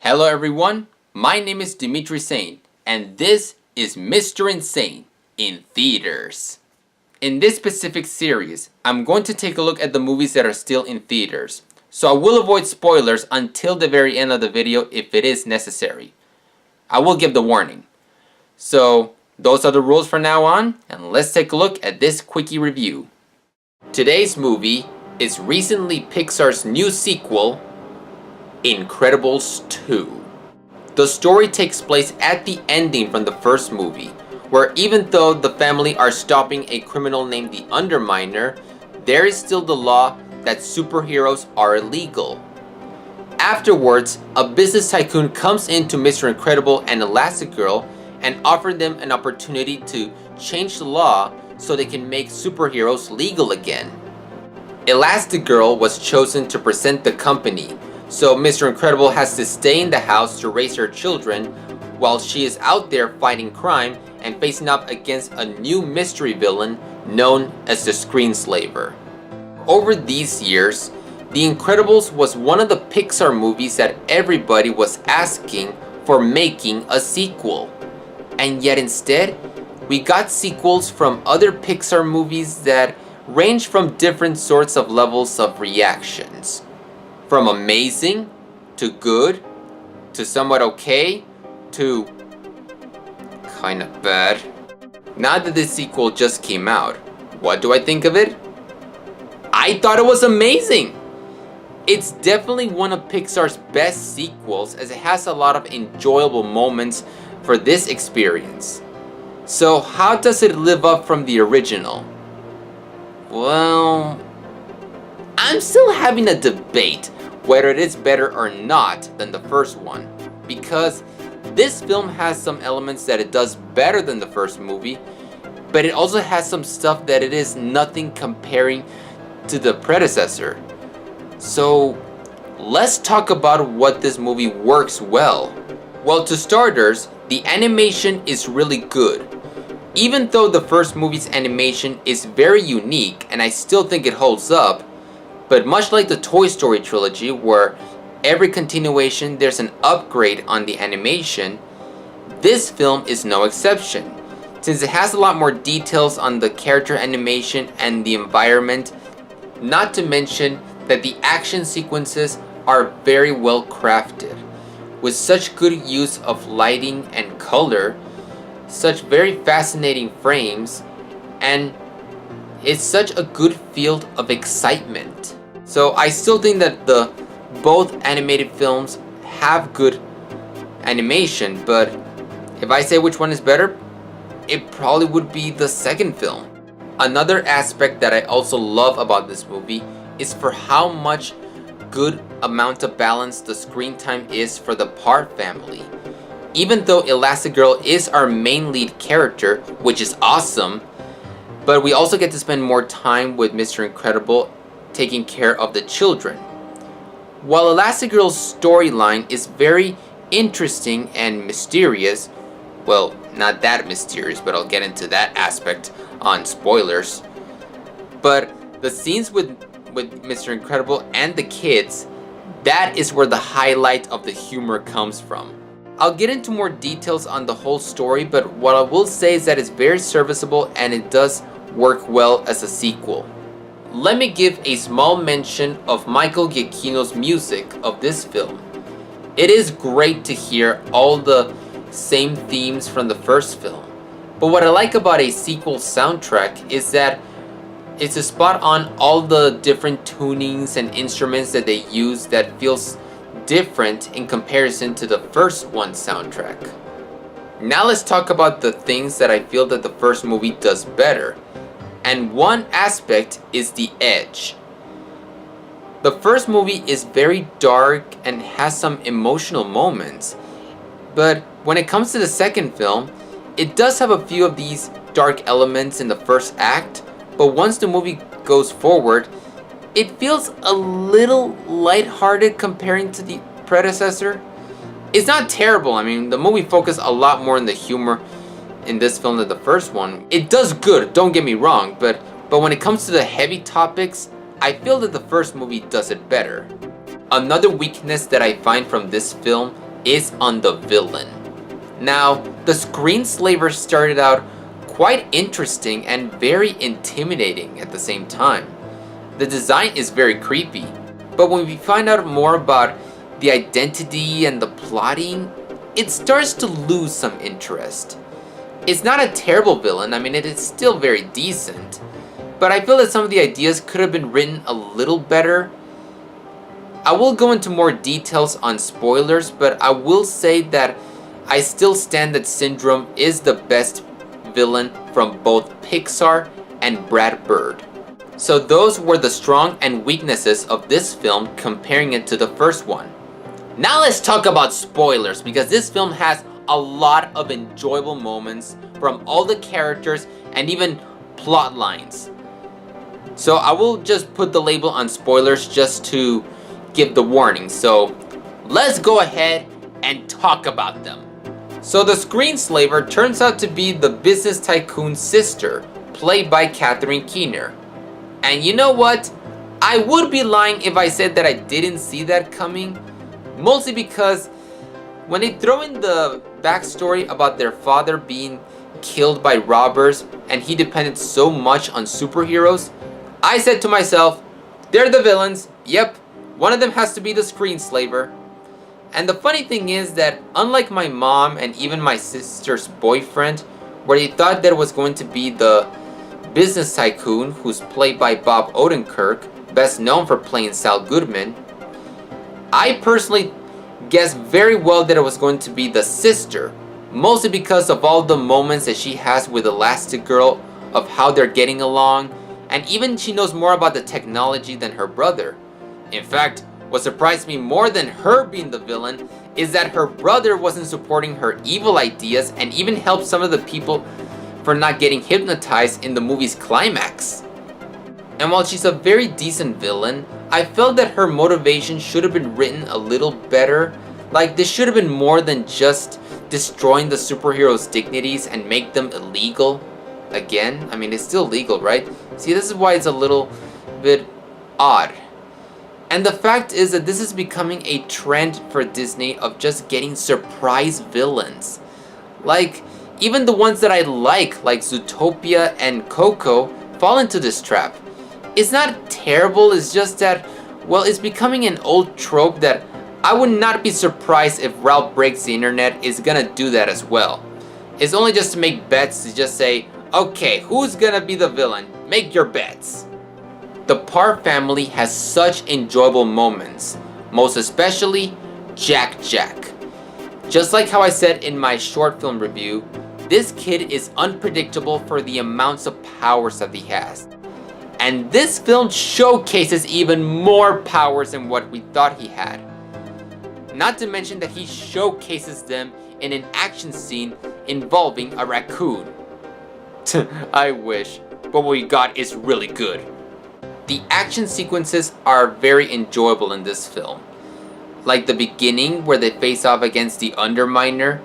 Hello everyone, my name is Dimitri Sane, and this is Mr. Insane in theaters. In this specific series, I'm going to take a look at the movies that are still in theaters, so I will avoid spoilers until the very end of the video if it is necessary. I will give the warning. So, those are the rules from now on, and let's take a look at this quickie review. Today's movie is recently Pixar's new sequel, Incredibles 2. The story takes place at the ending from the first movie, where even though the family are stopping a criminal named the Underminer, there is still the law that superheroes are illegal. Afterwards, a business tycoon comes into Mr. Incredible and Elastigirl and offers them an opportunity to change the law so they can make superheroes legal again. Elastigirl was chosen to present the company, so Mr. Incredible has to stay in the house to raise her children while she is out there fighting crime and facing up against a new mystery villain known as the Screenslaver. Over these years, The Incredibles was one of the Pixar movies that everybody was asking for making a sequel. And yet instead, we got sequels from other Pixar movies that range from different sorts of levels of reactions. From amazing, to good, to somewhat okay, to kinda bad. Now that this sequel just came out, what do I think of it? I thought it was amazing! It's definitely one of Pixar's best sequels as it has a lot of enjoyable moments for this experience. So how does it live up from the original? Well, I'm still having a debate whether it is better or not than the first one, because this film has some elements that it does better than the first movie, but it also has some stuff that it is nothing comparing to the predecessor. So let's talk about what this movie works well. Well, to starters, the animation is really good. Even though the first movie's animation is very unique and I still think it holds up, but much like the Toy Story trilogy where every continuation there's an upgrade on the animation, this film is no exception, since it has a lot more details on the character animation and the environment, not to mention that the action sequences are very well crafted, with such good use of lighting and color, such very fascinating frames, and it's such a good field of excitement. So I still think that both animated films have good animation, but if I say which one is better, it probably would be the second film. Another aspect that I also love about this movie is for how much good amount of balance the screen time is for the Part family. Even though Elastigirl is our main lead character, which is awesome, but we also get to spend more time with Mr. Incredible taking care of the children. While Elastigirl's storyline is very interesting and mysterious, well, not that mysterious, but I'll get into that aspect on spoilers, but the scenes with Mr. Incredible and the kids, that is where the highlight of the humor comes from. I'll get into more details on the whole story, but what I will say is that it's very serviceable and it does work well as a sequel. Let me give a small mention of Michael Giacchino's music of this film. It is great to hear all the same themes from the first film, but what I like about a sequel soundtrack is that it's a spot on all the different tunings and instruments that they use that feels different in comparison to the first one's soundtrack. Now let's talk about the things that I feel that the first movie does better. And one aspect is the edge. The first movie is very dark and has some emotional moments, but when it comes to the second film, it does have a few of these dark elements in the first act, but once the movie goes forward, it feels a little lighthearted comparing to the predecessor. It's not terrible. I mean, the movie focused a lot more on the humor in this film than the first one. It does good, don't get me wrong, but when it comes to the heavy topics, I feel that the first movie does it better. Another weakness that I find from this film is on the villain. Now, the screenslaver started out quite interesting and very intimidating at the same time. The design is very creepy, but when we find out more about the identity and the plotting, it starts to lose some interest. It's not a terrible villain, I mean it is still very decent, but I feel that some of the ideas could have been written a little better. I will go into more details on spoilers, but I will say that I still stand that Syndrome is the best villain from both Pixar and Brad Bird. So those were the strong and weaknesses of this film comparing it to the first one. Now let's talk about spoilers, because this film has a lot of enjoyable moments from all the characters and even plot lines. So I will just put the label on spoilers just to give the warning. So let's go ahead and talk about them. So the screenslaver turns out to be the business tycoon's sister, played by Catherine Keener. And you know what? I would be lying if I said that I didn't see that coming. Mostly because when they throw in the backstory about their father being killed by robbers and he depended so much on superheroes, I said to myself, they're the villains. Yep, one of them has to be the screenslaver. And the funny thing is that unlike my mom and even my sister's boyfriend, where they thought that it was going to be the business tycoon, who's played by Bob Odenkirk, best known for playing Saul Goodman, I personally guessed very well that it was going to be the sister, mostly because of all the moments that she has with Elastigirl, of how they're getting along, and even she knows more about the technology than her brother. In fact, what surprised me more than her being the villain is that her brother wasn't supporting her evil ideas and even helped some of the people for not getting hypnotized in the movie's climax. And while she's a very decent villain, I felt that her motivation should have been written a little better. Like, this should have been more than just destroying the superheroes' dignities and make them illegal again. I mean, it's still legal, right? See, this is why it's a little bit odd. And the fact is that this is becoming a trend for Disney of just getting surprise villains. Like, even the ones that I like Zootopia and Coco, fall into this trap. It's not terrible, it's just that, well, it's becoming an old trope that I would not be surprised if Ralph Breaks the Internet is gonna do that as well. It's only just to make bets, to just say, okay, who's gonna be the villain? Make your bets. The Parr family has such enjoyable moments, most especially Jack Jack. Just like how I said in my short film review, this kid is unpredictable for the amounts of powers that he has. And this film showcases even more powers than what we thought he had. Not to mention that he showcases them in an action scene involving a raccoon. I wish, but what we got is really good. The action sequences are very enjoyable in this film. Like the beginning where they face off against the Underminer,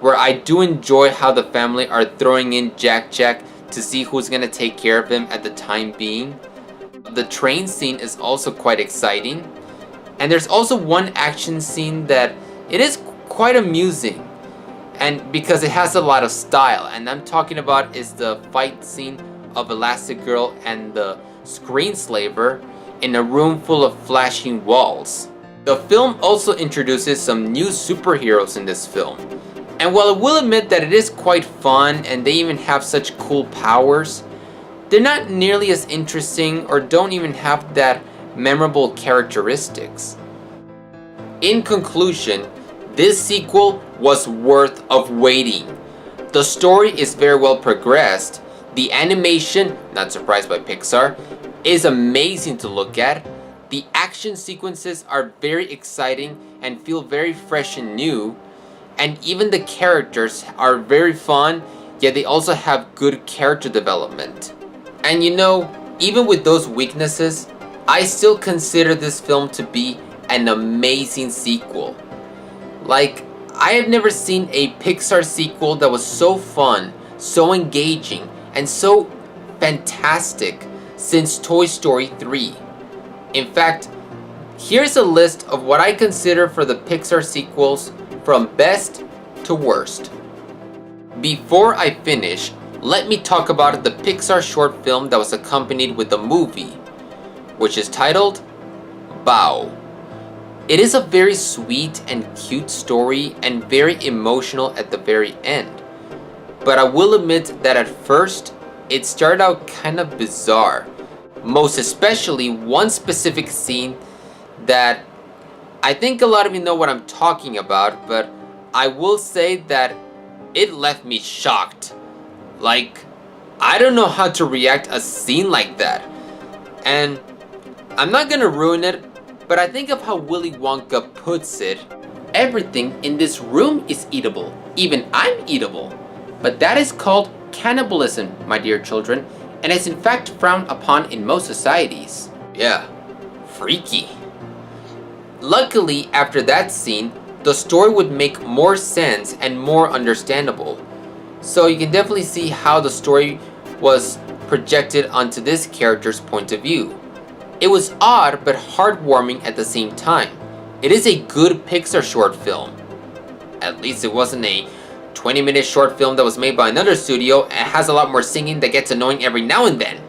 where I do enjoy how the family are throwing in Jack Jack to see who's gonna take care of him at the time being. The train scene is also quite exciting. And there's also one action scene that it is quite amusing, and because it has a lot of style, and I'm talking about is the fight scene of Elastigirl and the screenslaver in a room full of flashing walls. The film also introduces some new superheroes in this film. And while I will admit that it is quite fun and they even have such cool powers, they're not nearly as interesting or don't even have that memorable characteristics. In conclusion, this sequel was worth of waiting. The story is very well progressed. The animation, not surprised by Pixar, is amazing to look at. The action sequences are very exciting and feel very fresh and new. And even the characters are very fun, yet they also have good character development. And you know, even with those weaknesses, I still consider this film to be an amazing sequel. Like, I have never seen a Pixar sequel that was so fun, so engaging, and so fantastic since Toy Story 3. In fact, here's a list of what I consider for the Pixar sequels from best to worst. Before I finish, let me talk about the Pixar short film that was accompanied with the movie, which is titled Bao. It is a very sweet and cute story and very emotional at the very end. But I will admit that at first, it started out kind of bizarre. Most especially one specific scene that I think a lot of you know what I'm talking about, but I will say that it left me shocked. Like, I don't know how to react a scene like that. And I'm not gonna ruin it, but I think of how Willy Wonka puts it. Everything in this room is eatable. Even I'm eatable. But that is called cannibalism, my dear children, and is in fact frowned upon in most societies. Yeah, freaky. Luckily, after that scene, the story would make more sense and more understandable. So you can definitely see how the story was projected onto this character's point of view. It was odd but heartwarming at the same time. It is a good Pixar short film. At least it wasn't a 20-minute short film that was made by another studio and has a lot more singing that gets annoying every now and then.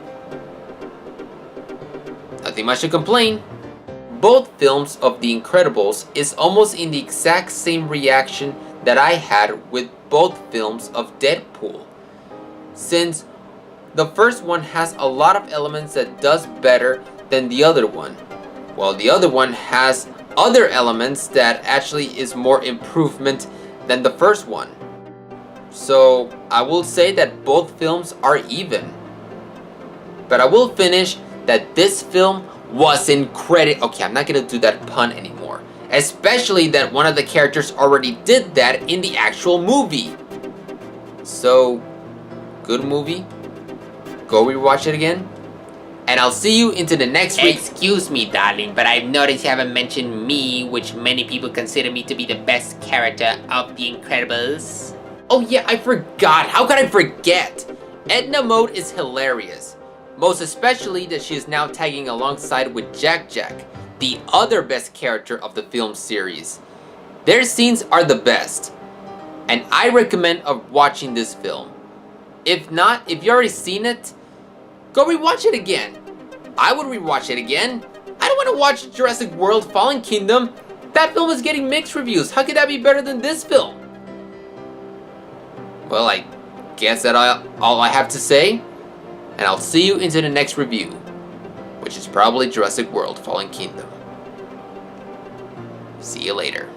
Nothing much to complain. Both films of The Incredibles is almost in the exact same reaction that I had with both films of Deadpool. Since the first one has a lot of elements that does better than the other one, while the other one has other elements that actually is more improvement than the first one. So I will say that both films are even. But I will finish that this film was incredible. Okay, I'm not gonna do that pun anymore. Especially that one of the characters already did that in the actual movie. So, good movie. Go rewatch it again. And I'll see you into the next week. Excuse me, darling, but I've noticed you haven't mentioned me, which many people consider me to be the best character of The Incredibles. Oh yeah, I forgot. How could I forget? Edna Mode is hilarious. Most especially that she is now tagging alongside with Jack Jack, the other best character of the film series. Their scenes are the best. And I recommend watching this film. If not, if you already seen it, go rewatch it again. I would rewatch it again. I don't want to watch Jurassic World Fallen Kingdom. That film is getting mixed reviews. How could that be better than this film? Well, I guess that's all I have to say. And I'll see you into the next review, which is probably Jurassic World Fallen Kingdom. See you later.